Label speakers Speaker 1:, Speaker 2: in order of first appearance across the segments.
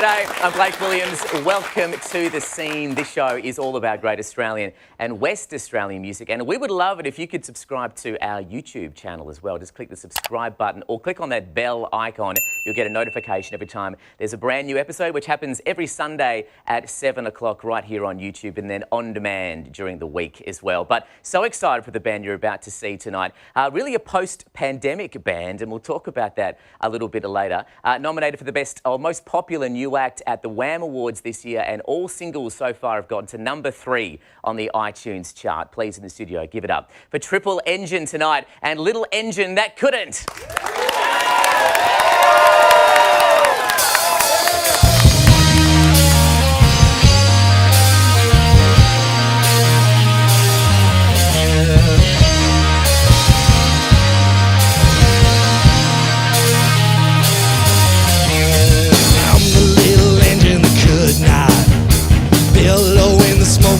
Speaker 1: G'day, I'm Blake Williams. Welcome to The Scene. This show is all about great Australian and West Australian music, and we would love it if you could subscribe to our YouTube channel as well. Just click the subscribe button or click on that bell icon. You'll get a notification every time there's a brand new episode, which happens every Sunday at 7 o'clock right here on YouTube, and then on demand during the week as well. But so excited for the band you're about to see tonight. Really a post-pandemic band, and we'll talk about that a little bit later. Nominated for the best or most popular new act at the WAM Awards this year, and all singles so far have gotten to number 3 on the iTunes chart. Please, in the studio, give it up for Triple Engine tonight and Little Engine That Couldn't.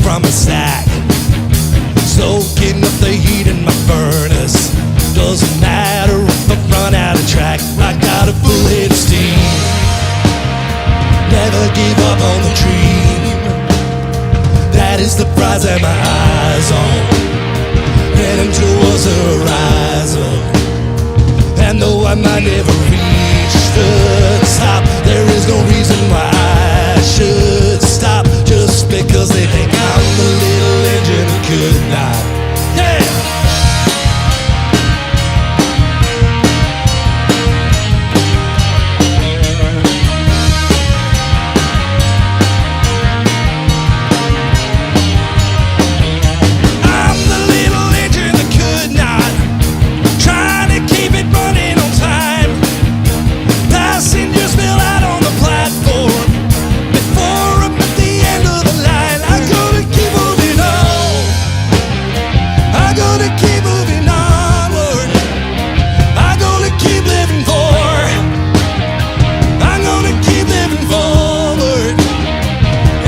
Speaker 2: From a stack, soaking up the heat in my furnace. Doesn't matter if I run out of track, I got a full head of steam. Never give up on the dream. That is the prize that my eyes on, heading towards the horizon. And though I might never reach the top, there is no reason why I should stop, just because they think I'm the little engine that could not. Yeah! I'm the little engine that could not, trying to keep it running on time. Passengers spill out on the platform before I'm at the end of the line. I gotta keep moving on. I gotta keep moving onward. I gotta keep living for. I'm gonna keep living forward.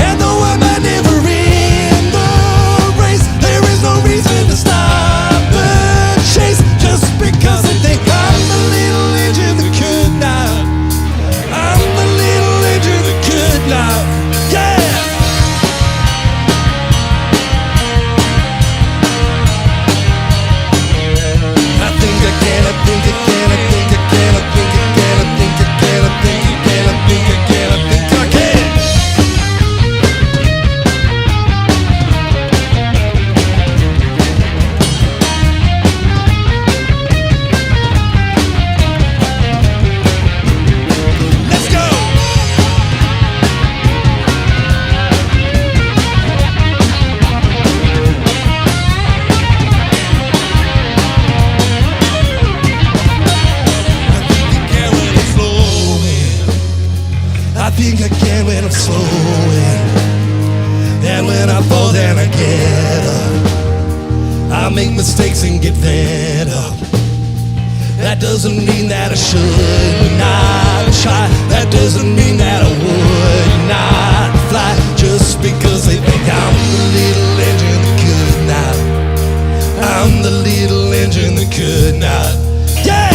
Speaker 2: And though I might never win the race, there is no reason to stop the chase, just because I think I'm the little engine that could not. I'm the little engine that could not. Yeah! I think I can, I think I can, I think I can, I think I can, I think I can, I think I can, I think I can, I think I can. Let's go! I think I can when I'm slowing, and when I fall then I get up. I make mistakes and get fed up. That doesn't mean that I should not try. That doesn't mean that I would not fly, just because they think I'm the little engine that could not. I'm the little engine that could not. Yeah!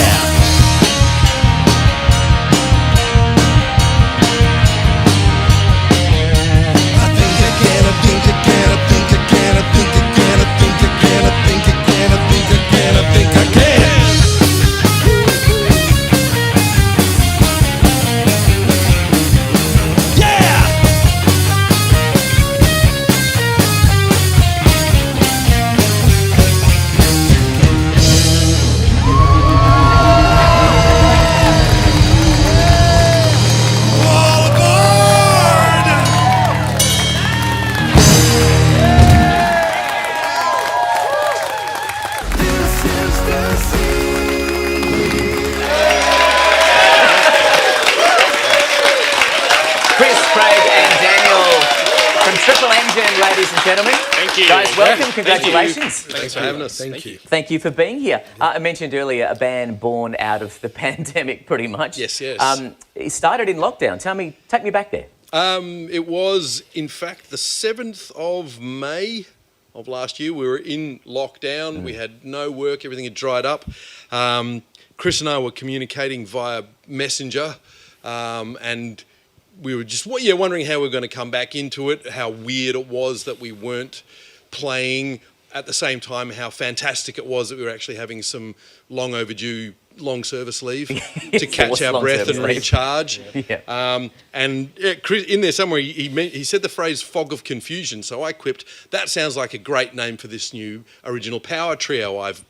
Speaker 2: I think I can, I think I can, I think I can, I think I can, I think I can, I think I can, I think I can, I think I can. Yeah! All aboard! This is the scene.
Speaker 1: Chris, Craig and Daniel from Triple Engine, ladies and gentlemen.
Speaker 3: Thank you.
Speaker 1: Guys, welcome. Congratulations.
Speaker 3: Thanks for having us.
Speaker 4: Thank you.
Speaker 1: Thank you for being here. I mentioned earlier a band born out of the pandemic, pretty much.
Speaker 3: Yes, yes.
Speaker 1: It started in lockdown. Take me back there.
Speaker 3: It was, in fact, the 7th of May of last year. We were in lockdown. We had no work. Everything had dried up. Chris and I were communicating via Messenger, and we were just wondering how we were going to come back into it, how weird it was that we weren't playing at the same time, how fantastic it was that we were actually having some long overdue long service leave to catch our breath and recharge. Chris, in there somewhere, he said the phrase "fog of confusion." So I quipped, "That sounds like a great name for this new original power trio I've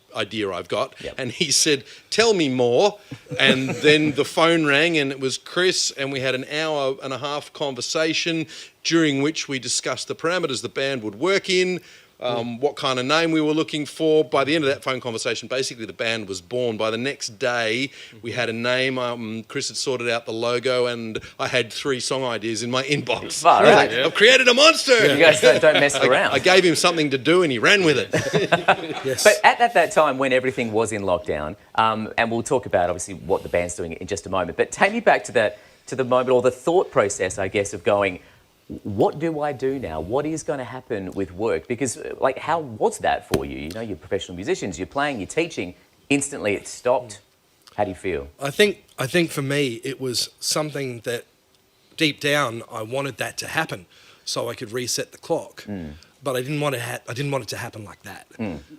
Speaker 3: got."
Speaker 1: Yep.
Speaker 3: And he said, "Tell me more." And then the phone rang, and it was Chris, and we had an hour and a half conversation during which we discussed the parameters the band would work in. What kind of name we were looking for. By the end of that phone conversation, basically the band was born. By the next day, we had a name. Chris had sorted out the logo, and I had 3 song ideas in my inbox.
Speaker 1: Wow, right.
Speaker 3: I've created a monster.
Speaker 1: You guys don't mess around.
Speaker 3: I gave him something to do, and he ran with it.
Speaker 4: Yes.
Speaker 1: But at that time when everything was in lockdown, and we'll talk about obviously what the band's doing in just a moment, but take me back to the moment, or the thought process, I guess, of going, what do I do now? What is going to happen with work? Because, like, how was that for you? You know, you're professional musicians, you're playing, you're teaching. Instantly, it stopped. How do you feel?
Speaker 4: I think for me, it was something that deep down I wanted that to happen, so I could reset the clock. But I didn't want it to happen like that.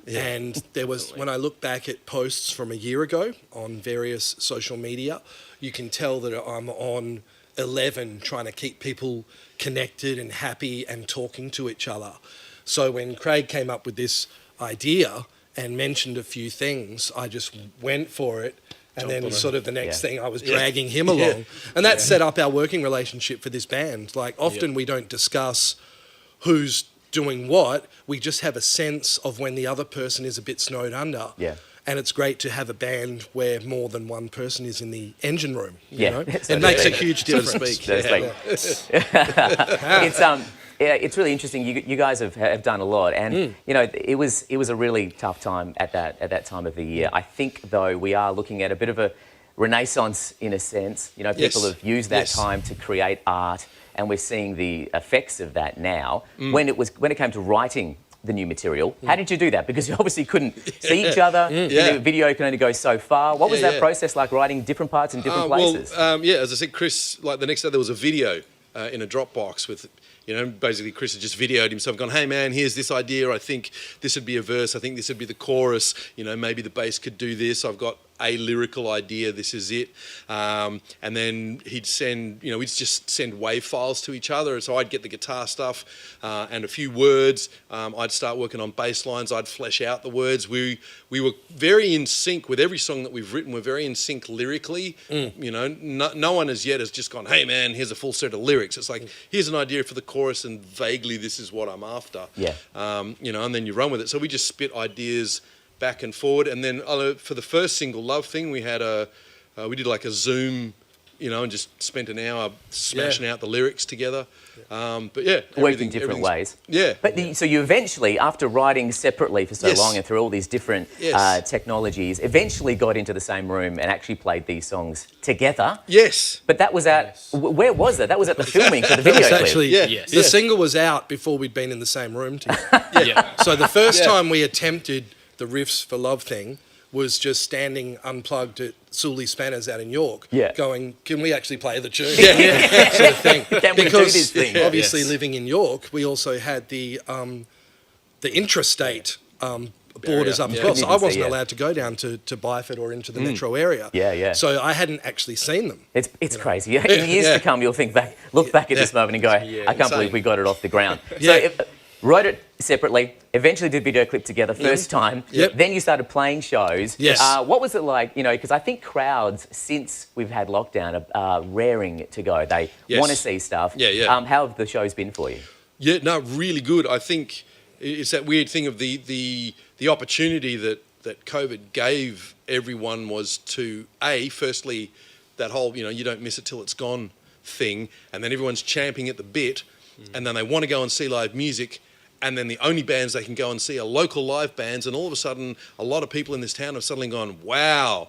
Speaker 4: And there was, when I look back at posts from a year ago on various social media, you can tell that I'm on 11 trying to keep people connected and happy and talking to each other. So when Craig came up with this idea and mentioned a few things, I just went for it. And then sort of the next thing, I was dragging him along. And that set up our working relationship for this band. Like, often we don't discuss who's doing what. We just have a sense of when the other person is a bit snowed under.
Speaker 1: Yeah.
Speaker 4: And it's great to have a band where more than one person is in the engine room. You know?
Speaker 1: So
Speaker 4: It makes a huge difference.
Speaker 1: It's really interesting. You guys have done a lot, and you know, it was a really tough time at that time of the year. I think, though, we are looking at a bit of a renaissance in a sense. You know, people have used that time to create art, and we're seeing the effects of that now. When it came to writing the new material, how did you do that? Because you obviously couldn't see each other. The video can only go so far. What was that process like, writing different parts in different places?
Speaker 3: As I said, Chris, like the next day there was a video in a Dropbox with, you know, basically Chris had just videoed himself going, "Hey man, here's this idea. I think this would be a verse. I think this would be the chorus. You know, maybe the bass could do this. I've got a lyrical idea. This is it." And then we'd just send wave files to each other. So I'd get the guitar stuff and a few words. I'd start working on bass lines. I'd flesh out the words. We were very in sync with every song that we've written. We're very in sync lyrically. You know, no one as yet has just gone, "Hey man, here's a full set of lyrics." It's like, here's an idea for the chorus, and vaguely this is what I'm after. You know, and then you run with it. So we just spit ideas back and forward, and then for the first single, Love Thing, we had we did like a Zoom, you know, and just spent an hour smashing out the lyrics together. But
Speaker 1: working different ways. So you eventually, after writing separately for so long and through all these different technologies, eventually got into the same room and actually played these songs together. But that was at where was that? That was at the filming for the video clip.
Speaker 4: Actually, the single was out before we'd been in the same room together. So the first time we attempted the riffs for Love Thing was just standing unplugged at Sully Spanners out in York, going, "Can we actually play the tune?" Sort of thing.
Speaker 1: Can we do this thing?
Speaker 4: Obviously, living in York, we also had the intrastate borders up across. So I wasn't allowed to go down to Byford or into the metro area. So I hadn't actually seen them.
Speaker 1: It's crazy. In years to come, you'll look back at this moment and go, "I can't believe we got it off the ground." So wrote it separately, eventually did video clip together first time, then you started playing shows. What was it like, you know, because I think crowds, since we've had lockdown, are raring to go. They want to see stuff. How have the shows been for you?
Speaker 3: Really good. I think it's that weird thing of the opportunity that COVID gave everyone was to, firstly, that whole, you know, you don't miss it till it's gone thing, and then everyone's champing at the bit, and then they want to go and see live music, and then the only bands they can go and see are local live bands, and all of a sudden a lot of people in this town have suddenly gone, "Wow,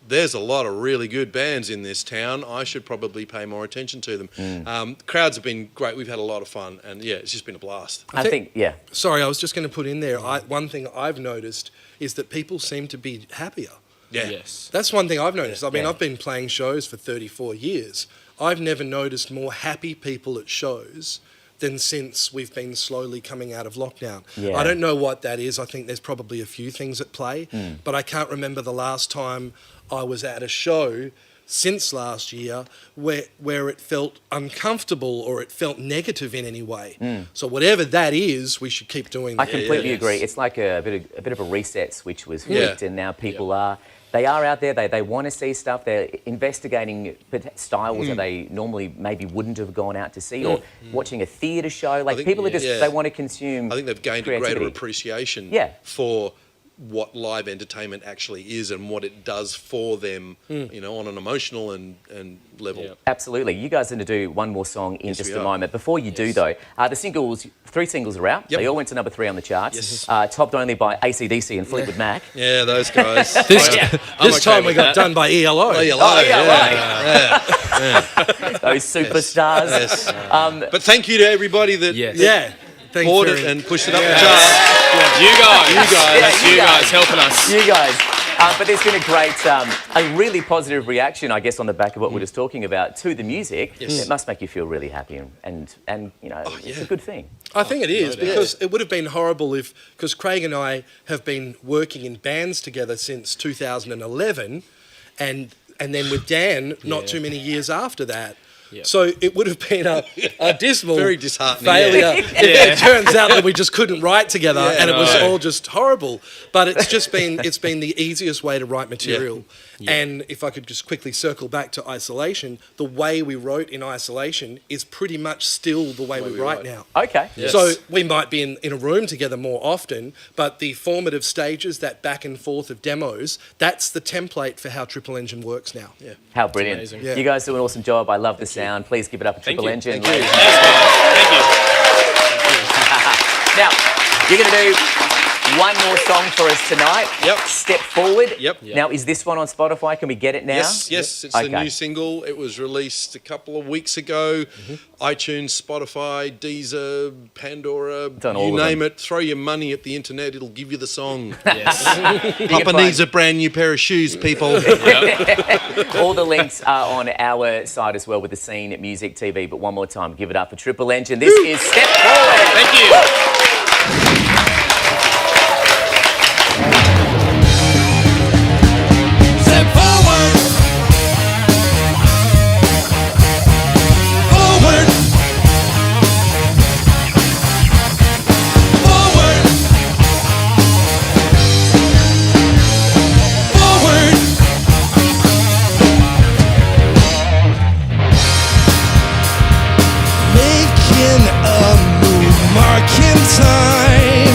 Speaker 3: there's a lot of really good bands in this town. I should probably pay more attention to them." Crowds have been great. We've had a lot of fun, and it's just been a blast.
Speaker 1: I think.
Speaker 4: Sorry, I was just going to put in there, one thing I've noticed is that people seem to be happier. That's one thing I've noticed. I mean, I've been playing shows for 34 years. I've never noticed more happy people at shows than since we've been slowly coming out of lockdown.
Speaker 1: Yeah.
Speaker 4: I don't know what that is. I think there's probably a few things at play, but I can't remember the last time I was at a show since last year where it felt uncomfortable or it felt negative in any way. So whatever that is, we should keep doing
Speaker 1: I
Speaker 4: that.
Speaker 1: completely agree. It's like a bit of a reset switch was flipped,
Speaker 3: Yeah.
Speaker 1: and now people are out there. They want to see stuff. They're investigating styles that they normally maybe wouldn't have gone out to see, or watching a theatre show. Like
Speaker 3: think-
Speaker 1: people are just
Speaker 3: yeah.
Speaker 1: they want to consume.
Speaker 3: I think they've gained a greater
Speaker 1: creativity.
Speaker 3: appreciation
Speaker 1: Yeah.
Speaker 3: for what live entertainment actually is and what it does for them, you know, on an emotional and level.
Speaker 5: Yeah.
Speaker 1: Absolutely. You guys are going to do one more song in just
Speaker 3: we
Speaker 1: a
Speaker 3: are.
Speaker 1: moment. Before you do, though, the singles, 3 singles are out.
Speaker 3: Yep.
Speaker 1: They all went to number 3 on the charts.
Speaker 3: Yes.
Speaker 1: Topped only by AC/DC and Fleetwood Mac.
Speaker 3: Yeah, those guys.
Speaker 4: This
Speaker 5: okay
Speaker 4: time we
Speaker 5: with
Speaker 4: got
Speaker 5: that.
Speaker 4: done by ELO.
Speaker 3: Oh, yeah,
Speaker 1: Those superstars.
Speaker 3: Yes. But thank you to everybody that
Speaker 5: Yes.
Speaker 4: Yeah. Thanks
Speaker 3: bought
Speaker 4: very-
Speaker 3: it and pushed it up the charts.
Speaker 5: You guys.
Speaker 1: Yeah,
Speaker 5: You
Speaker 1: you
Speaker 5: guys
Speaker 1: guys.
Speaker 5: helping us.
Speaker 1: You guys. But there's been a really positive reaction, I guess, on the back of what we're just talking about to the music.
Speaker 3: Yes.
Speaker 1: It must make you feel really happy and you know, it's a good thing.
Speaker 4: I think it is, because it would have been horrible because Craig and I have been working in bands together since 2011, and then with Dan not too many years after that.
Speaker 5: Yep.
Speaker 4: So it would have been a dismal,
Speaker 3: Very disheartening,
Speaker 4: failure. It turns out that we just couldn't write together,
Speaker 3: Yeah,
Speaker 4: and it was
Speaker 3: no.
Speaker 4: all just horrible. But it's just been the easiest way to write material. And if I could just quickly circle back to Isolation, the way we wrote in Isolation is pretty much still the way we write now.
Speaker 1: Okay.
Speaker 3: Yes.
Speaker 4: So we might be in a room together more often, but the formative stages, that back and forth of demos, that's the template for how Triple Engine works now.
Speaker 3: Yeah.
Speaker 1: How brilliant.
Speaker 5: amazing.
Speaker 4: Yeah.
Speaker 1: You guys do an awesome job. I love the sound. Please give it up for
Speaker 5: Thank
Speaker 1: Triple
Speaker 5: you.
Speaker 1: Engine.
Speaker 3: Thank you.
Speaker 1: ladies.
Speaker 5: Thank you.
Speaker 1: Now, you're going to do one more song for us tonight.
Speaker 3: Yep.
Speaker 1: Step Forward.
Speaker 3: Yep.
Speaker 1: Now, is this one on Spotify? Can we get it now?
Speaker 3: Yes, it's the
Speaker 1: Okay.
Speaker 3: new single. It was released a couple of weeks ago. iTunes, Spotify, Deezer, Pandora,
Speaker 1: on all
Speaker 3: you
Speaker 1: of
Speaker 3: name
Speaker 1: them.
Speaker 3: it. Throw your money at the internet, it'll give you the song.
Speaker 5: Yes.
Speaker 3: Papa
Speaker 1: find-
Speaker 3: needs a brand new pair of shoes, people.
Speaker 1: All the links are on our side as well with the Scene Music TV. But one more time, give it up for Triple Engine. This is Step Forward.
Speaker 5: Thank you.
Speaker 2: Step forward. Forward. Forward. Forward. Making a move, marking time.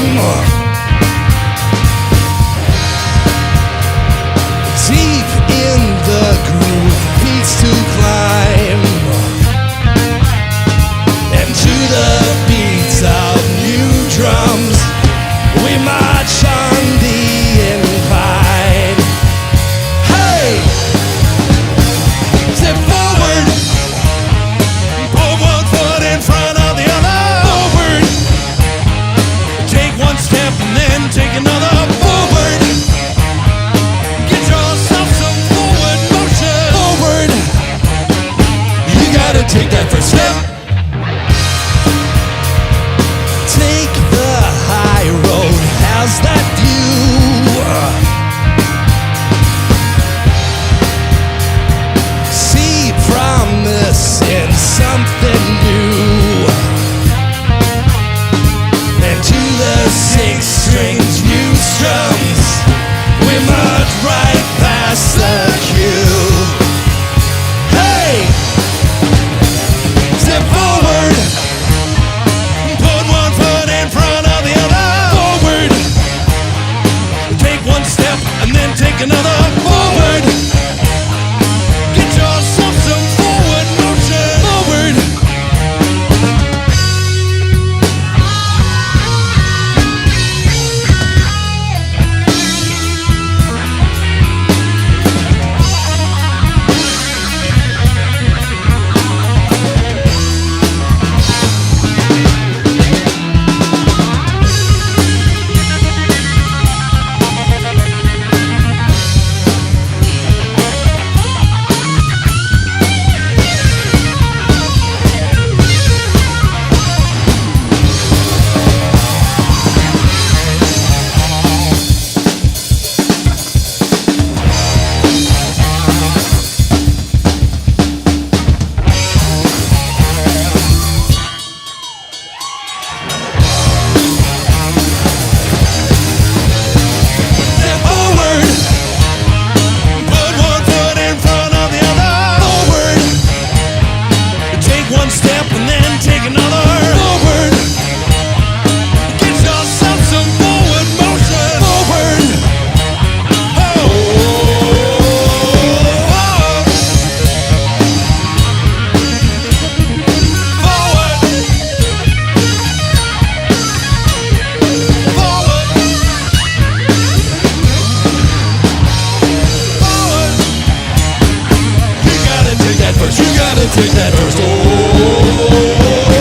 Speaker 2: take that first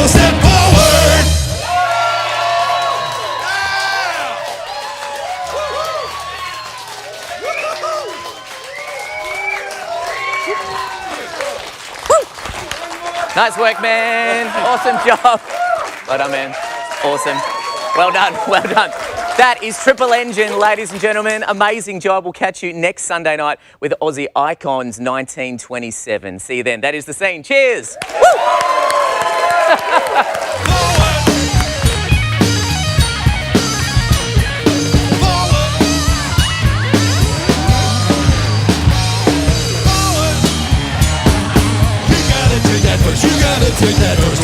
Speaker 2: step forward.
Speaker 1: Nice work, man. Awesome job. Well done, man. Awesome. Well done. Well done. That is Triple Engine, ladies and gentlemen. Amazing job. We'll catch you next Sunday night with Aussie Icons 1927. See you then. That is The Scene. Cheers.
Speaker 2: You gotta take that first